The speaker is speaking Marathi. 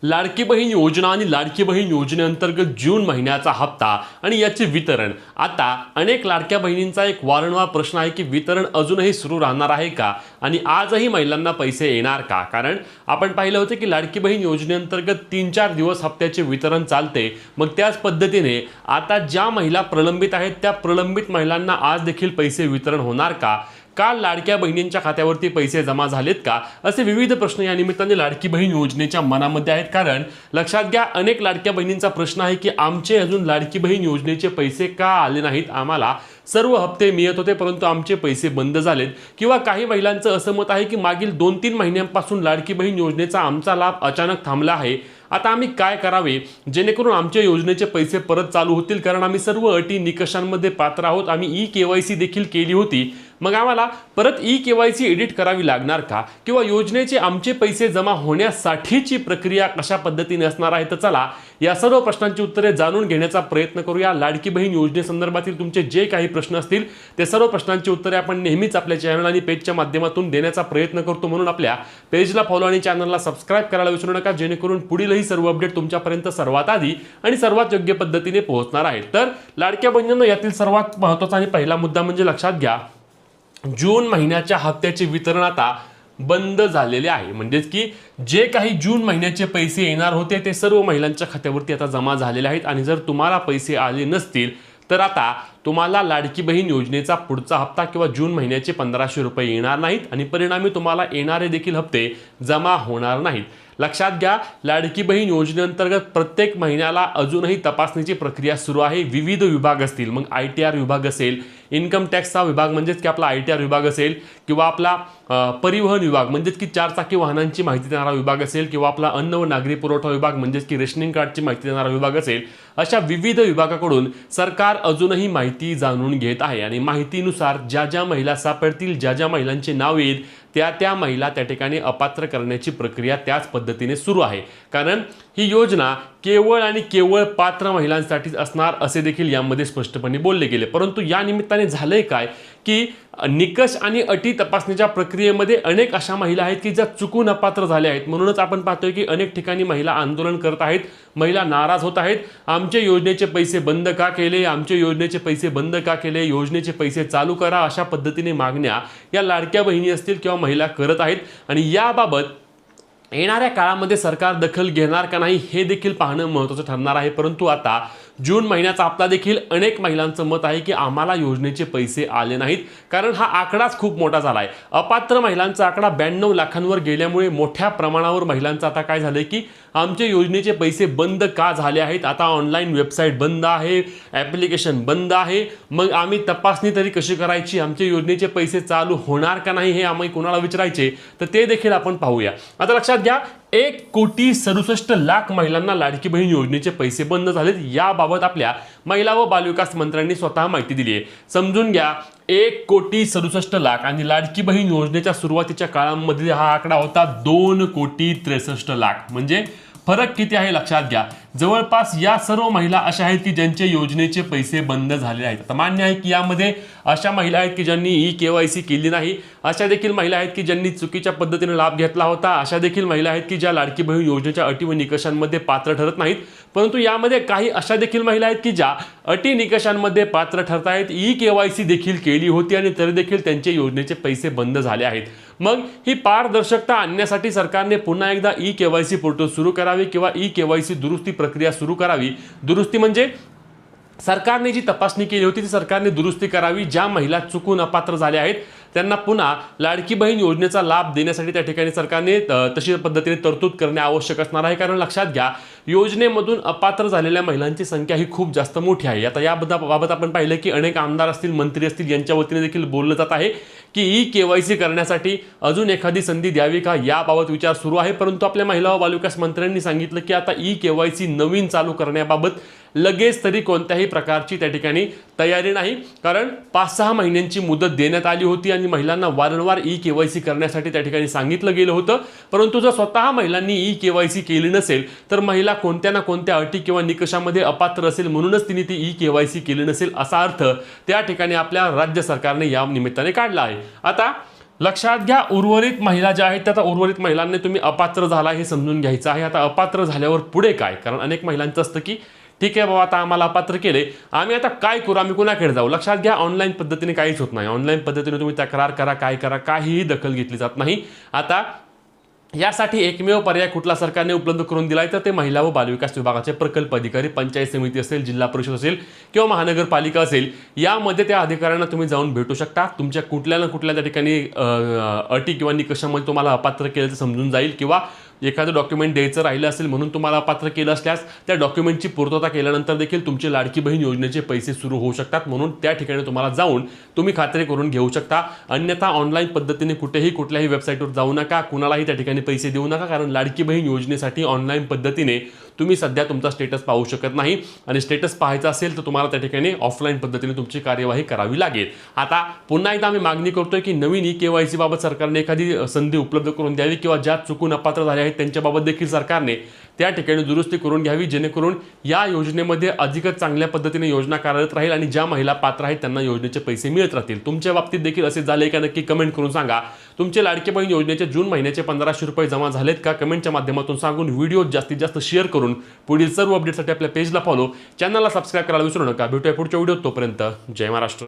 लाडकी बहीण योजना आणि लाडकी बहीण योजनेअंतर्गत जून महिन्याचा हप्ता आणि याचे वितरण. आता अनेक लाडक्या बहिणींचा एक वारंवार प्रश्न आहे की वितरण अजूनही सुरू राहणार आहे का आणि आजही महिलांना पैसे येणार का. कारण आपण पाहिलं होतं की लाडकी बहीण योजनेअंतर्गत 3-4 दिवस हप्त्याचे वितरण चालते. मग त्याच पद्धतीने आता ज्या महिला प्रलंबित आहेत त्या प्रलंबित महिलांना आज देखील पैसे वितरण होणार का. काल लाडक्या बहिणींच्या खात्यावरती पैसे जमा झालेत का, असे विविध प्रश्न या निमित्ताने लाडकी बहीण योजनेच्या मनामध्ये आहेत. कारण लक्षात घ्या, अनेक लाडक्या बहिणींचा प्रश्न आहे की आमचे अजून लाडकी बहीण योजनेचे पैसे का आले नाहीत. आम्हाला सर्व हप्ते मिळत होते परंतु आमचे पैसे बंद झालेत. किंवा काही महिलांचं असं मत आहे की मागील 2-3 महिन्यांपासून लाडकी बहीण योजनेचा आमचा लाभ अचानक थांबला आहे. आता आम्ही काय करावे जेणेकरून आमच्या योजनेचे पैसे परत चालू होतील. कारण आम्ही सर्व अटी निकषांमध्ये पात्र आहोत. आम्ही KYC देखील केली होती. मग आम्हाला परत KYC एडिट करावी लागणार का, किंवा योजनेचे आमचे पैसे जमा होण्यासाठीची प्रक्रिया कशा पद्धतीने असणार आहे. तर चला या सर्व प्रश्नांची उत्तरे जाणून घेण्याचा प्रयत्न करूया. लाडकी बहीण योजनेसंदर्भातील तुमचे जे काही प्रश्न असतील ते सर्व प्रश्नांची उत्तरे आपण नेहमीच आपल्या चॅनल आणि पेजच्या माध्यमातून देण्याचा प्रयत्न करतो. म्हणून आपल्या पेजला फॉलो आणि चॅनलला सबस्क्राईब करायला विसरू नका, जेणेकरून पुढीलही सर्व अपडेट तुमच्यापर्यंत सर्वात आधी आणि सर्वात योग्य पद्धतीने पोहोचणार आहेत. तर लाडक्या बहिणींनो, यातील सर्वात महत्त्वाचा आणि पहिला मुद्दा म्हणजे लक्षात घ्या, जून महिन्याच्या हप्त्याचे वितरण आता बंद झालेले आहे. म्हणजेच की जे काही जून महिन्याचे पैसे येणार होते ते सर्व महिलांच्या खात्यावरती आता जमा झालेले आहेत. आणि जर तुम्हाला पैसे आले नसतील तर आता तुम्हाला लाडकी बहीण योजनेचा पुढचा हप्ता किंवा जून महिन्याचे 1500 रुपये येणार नाहीत आणि परिणामी तुम्हाला येणारे देखील हप्ते जमा होणार नाहीत. लक्षात घ्या, लाडकी बहीण योजनेअंतर्गत प्रत्येक महिन्याला अजूनही तपासणीची प्रक्रिया सुरू आहे. विविध विभाग असतील, मग ITR विभाग असेल, इन्कम टॅक्सचा विभाग म्हणजेच की आपला ITR विभाग असेल, किंवा आपला परिवहन विभाग म्हणजेच की 4 चाकी वाहनांची माहिती देणारा विभाग असेल, किंवा आपला अन्न व नागरी पुरवठा विभाग म्हणजेच की रेशनिंग कार्डची माहिती देणारा विभाग असेल, अशा विविध विभागाकडून सरकार अजूनही माहिती जाणून घेत आहे. आणि माहितीनुसार ज्या ज्या महिला सापडतील, ज्या ज्या महिलांचे नाव येईल त्या महिला त्या ठिकाणी अपात्र करण्याची प्रक्रिया त्याच पद्धतीने सुरू आहे. कारण ही योजना केवळ आणि केवळ पात्र महिलांसाठीच असणार असे देखील यामध्ये स्पष्टपणे बोलले गेले. परंतु या निमित्ताने झालंय काय की निकष आणि अटी तपासणीच्या प्रक्रियेमध्ये अनेक अशा महिला आहेत की ज्या चुकून अपात्र झाल्या आहेत. म्हणूनच आपण पाहतोय की अनेक ठिकाणी महिला आंदोलन करत आहेत, महिला नाराज होत आहेत. आमचे योजनेचे पैसे बंद का केले, आमचे योजनेचे पैसे बंद का केले, योजनेचे पैसे चालू करा, अशा पद्धतीने मागण्या या लाडक्या बहिणी असतील किंवा महिला करत आहेत. आणि याबाबत येणाऱ्या काळामध्ये सरकार दखल घेणार का नाही हे देखील पाहणं महत्त्वाचं ठरणार आहे. परंतु आता जून महिन्याचा हप्ता देखील अनेक महिलांचं मत आहे की आम्हाला योजनेचे पैसे आले नाहीत. कारण हा आकडाच खूप मोठा झाला आहे. अपात्र महिलांचा आकडा 92 लाखांवर गेल्यामुळे मोठ्या प्रमाणावर महिलांचं आता काय झालंय की आमचे योजनेचे पैसे बंद का झाले आहेत. आता ऑनलाईन वेबसाईट बंद आहे, ॲप्लिकेशन बंद आहे, मग आम्ही तपासणी तरी कशी करायची, आमचे योजनेचे पैसे चालू होणार का नाही हे आम्ही कोणाला विचारायचे, तर ते देखील आपण पाहूया. आता लक्षात घ्या, 1,67,00,000 महिलांना लाडकी बहीण योजनेचे पैसे बंद झालेत. याबाबत आपल्या महिला व बालविकास मंत्र्यांनी स्वतः माहिती दिली आहे. समजून घ्या, 1,67,00,000 आणि लाडकी बहीण योजनेच्या सुरुवातीच्या काळामध्ये हा आकडा होता 2,63,00,000. म्हणजे फरक किती आहे लक्षात घ्या. जवळपास या सर्व महिला अशा आहेत की ज्यांचे योजनेचे पैसे बंद झाले आहेत. आता मान्य आहे की यामध्ये अशा महिला आहेत की ज्यांनी KYC केली नाही, अशा देखील महिला आहेत की ज्यांनी चुकीच्या पद्धतीने लाभ घेतला होता, अशा देखील महिला आहेत की ज्या लाडकी बहीण योजनेच्या अटी व निकषांमध्ये पात्र ठरत नाहीत. परंतु यामध्ये काही अशा देखील महिला आहेत की ज्या अटी निकषांमध्ये पात्र ठरत आहेत, KYC देखील केली होती आणि तरी देखील त्यांचे योजनेचे पैसे बंद झाले आहेत. मग ही पारदर्शकता आणण्यासाठी सरकारने पुन्हा एकदा KYC पोर्टल सुरू करावे किंवा KYC दुरुस्ती प्रक्रिया सुरू करावी. दुरुस्ती म्हणजे सरकारने जी तपासणी केली होती ती सरकारने दुरुस्ती करावी. ज्या महिला चुकून अपात्र झाल्या आहेत त्यांना पुन्हा लाडकी बहीण योजनेचा लाभ देण्यासाठी त्या ठिकाणी सरकारने तशी पद्धतीने तरतूद करणे आवश्यक असणार आहे. कारण लक्षात घ्या, योजनेमधून अपात्र झालेल्या महिलांची संख्या ही खूप जास्त मोठी आहे. आता याबाबत आपण पाहिलं की अनेक आमदार असतील, मंत्री असतील, यांच्या वतीने देखील बोललं जात आहे की KYC करण्यासाठी अजून एखादी संधी द्यावी का, याबाबत विचार सुरू आहे. परंतु आपल्या महिला व बालविकास मंत्र्यांनी सांगितलं की आता KYC नवीन चालू करण्याबाबत लगेच तरी कोणत्याही प्रकारची त्या ठिकाणी तयारी नाही. कारण 5-6 महिन्यांची मुदत देण्यात आली होती आणि महिलांना वारंवार KYC करण्यासाठी त्या ठिकाणी सांगितलं गेलं होतं. परंतु जर स्वतः महिलांनी KYC केली नसेल तर महिला कोणत्या ना कोणत्या अटी किंवा निकषामध्ये अपात्र असेल, म्हणूनच तिने ती KYC केली नसेल असा अर्थ त्या ठिकाणी आपल्या राज्य सरकारने या निमित्ताने काढला आहे. आता लक्षात घ्या, उर्वरित महिला ज्या आहेत त्या आता उर्वरित महिलांनी तुम्ही अपात्र झाला हे समजून घ्यायचं आहे. आता अपात्र झाल्यावर पुढे काय? कारण अनेक महिलांचं असतं की ठीक आहे बाबा, आता आम्हाला अपात्र केले, आम्ही आता काय करू, आम्ही कुणाकडे जाऊ? लक्षात घ्या, ऑनलाईन पद्धतीने काहीच होत नाही. ऑनलाईन पद्धतीने तुम्ही तक्रार करा, काय करा, काहीही दखल घेतली जात नाही. आता यासाठी एकमेव पर्याय कुठला सरकारने उपलब्ध करून दिलाय तर ते महिला व बालविकास विभागाचे प्रकल्प अधिकारी, पंचायत समिती असेल, जिल्हा परिषद असेल किंवा महानगरपालिका असेल, यामध्ये त्या अधिकाऱ्यांना तुम्ही जाऊन भेटू शकता. तुमच्या कुठल्या ना कुठल्या त्या ठिकाणी अटी किंवा निकषामध्ये तुम्हाला अपात्र केलं तर समजून जाईल, किंवा एखादं डॉक्युमेंट द्यायचं राहिलं असेल म्हणून तुम्हाला अपात्र केलं असल्यास त्या डॉक्युमेंटची पूर्तता केल्यानंतर देखील तुमचे लाडकी बहीण योजनेचे पैसे सुरू होऊ शकतात. म्हणून त्या ठिकाणी तुम्हाला जाऊन तुम्ही खात्री करून घेऊ शकता. अन्यथा ऑनलाईन पद्धतीने कुठेही कुठल्याही वेबसाईटवर जाऊ नका, कुणालाही त्या ठिकाणी पैसे देऊ नका, कारण लाडकी बहीण योजनेसाठी ऑनलाईन पद्धतीने तुम्ही सध्या तुमचा स्टेटस पाहू शकत नाही, आणि स्टेटस पाहायचा असेल तर तुम्हाला त्या ठिकाणी ऑफलाईन पद्धतीने तुमची कार्यवाही करावी लागेल. आता पुन्हा एकदा आम्ही मागणी करतोय की नवीन ई-केवायसी बाबत सरकारने एखादी संधी उपलब्ध करून द्यावी, किंवा ज्या चुकून अपात्र झाले आहेत त्यांच्याबाबत देखील सरकारने त्या ठिकाणी दुरुस्ती करून घ्यावी, जेणेकरून या योजनेमध्ये अधिकच चांगल्या पद्धतीने योजना कार्यरत राहील आणि ज्या महिला पात्र आहेत त्यांना योजनेचे पैसे मिळत राहतील. तुमच्या बाबतीत देखील असे झाले का? नक्की कमेंट करून सांगा. तुमचे लाडके बहीण योजनेचे जून महिन्याचे 1500 रुपये जमा झालेत का? कमेंटच्या माध्यमातून सांगून व्हिडिओ जास्तीत जास्त शेअर करून पुढील सर्व अपडेटसाठी आपल्या पेजला फॉलो, चॅनलला सबस्क्राईब करायला विसरू नका. भेटूया पुढच्या व्हिडिओत. तोपर्यंत जय महाराष्ट्र.